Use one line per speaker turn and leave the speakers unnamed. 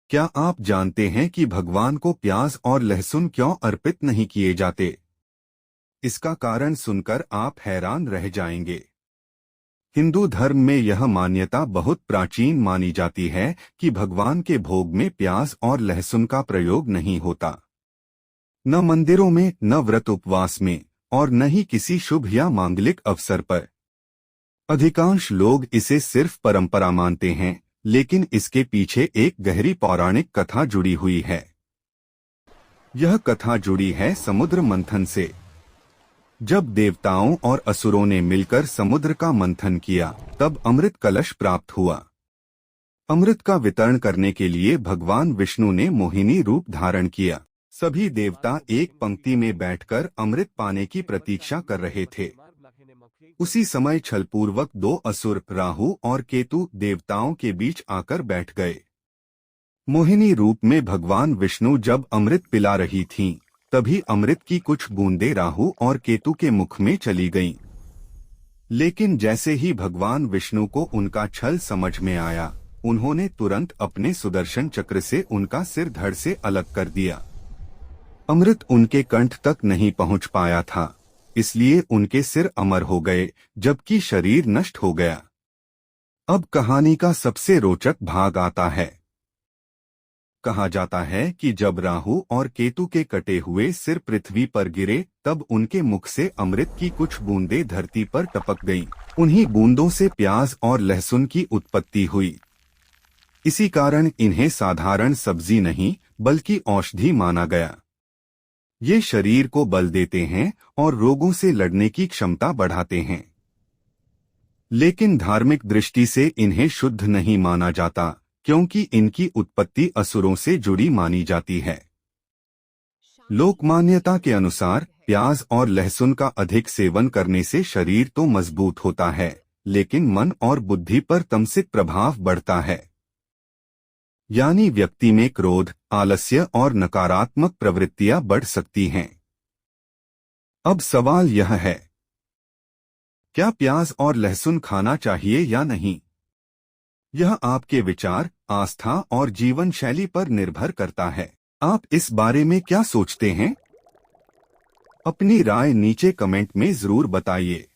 क्या आप जानते हैं कि भगवान को प्याज और लहसुन क्यों अर्पित नहीं किए जाते? इसका कारण सुनकर आप हैरान रह जाएंगे। हिंदू धर्म में यह मान्यता बहुत प्राचीन मानी जाती है कि भगवान के भोग में प्याज और लहसुन का प्रयोग नहीं होता। न मंदिरों में, न व्रत उपवास में, और न ही किसी शुभ या मांगलिक अवसर पर। अधिकांश लोग इसे सिर्फ परंपरा मानते हैं, लेकिन इसके पीछे एक गहरी पौराणिक कथा जुड़ी हुई है। यह कथा जुड़ी है समुद्र मंथन से। जब देवताओं और असुरों ने मिलकर समुद्र का मंथन किया, तब अमृत कलश प्राप्त हुआ। अमृत का वितरण करने के लिए भगवान विष्णु ने मोहिनी रूप धारण किया। सभी देवता एक पंक्ति में बैठकर अमृत पाने की प्रतीक्षा कर रहे थे। उसी समय छलपूर्वक दो असुर राहु और केतु देवताओं के बीच आकर बैठ गए। मोहिनी रूप में भगवान विष्णु जब अमृत पिला रही थीं, तभी अमृत की कुछ बूंदें राहु और केतु के मुख में चली गईं। लेकिन जैसे ही भगवान विष्णु को उनका छल समझ में आया, उन्होंने तुरंत अपने सुदर्शन चक्र से उनका सिर धड़ से अलग कर दिया। अमृत उनके कंठ तक नहीं पहुंच पाया था, इसलिए उनके सिर अमर हो गए, जबकि शरीर नष्ट हो गया। अब कहानी का सबसे रोचक भाग आता है। कहा जाता है कि जब राहु और केतु के कटे हुए सिर पृथ्वी पर गिरे, तब उनके मुख से अमृत की कुछ बूंदें धरती पर टपक गईं। उन्हीं बूंदों से प्याज और लहसुन की उत्पत्ति हुई। इसी कारण इन्हें साधारण सब्जी नहीं, बल्कि औषधि माना गया। ये शरीर को बल देते हैं और रोगों से लड़ने की क्षमता बढ़ाते हैं। लेकिन धार्मिक दृष्टि से इन्हें शुद्ध नहीं माना जाता, क्योंकि इनकी उत्पत्ति असुरों से जुड़ी मानी जाती है। लोक मान्यता के अनुसार प्याज और लहसुन का अधिक सेवन करने से शरीर तो मजबूत होता है, लेकिन मन और बुद्धि पर तामसिक प्रभाव बढ़ता है। यानी व्यक्ति में क्रोध, आलस्य और नकारात्मक प्रवृत्तियां बढ़ सकती हैं। अब सवाल यह है, क्या प्याज और लहसुन खाना चाहिए या नहीं? यह आपके विचार, आस्था और जीवन शैली पर निर्भर करता है। आप इस बारे में क्या सोचते हैं? अपनी राय नीचे कमेंट में जरूर बताइए।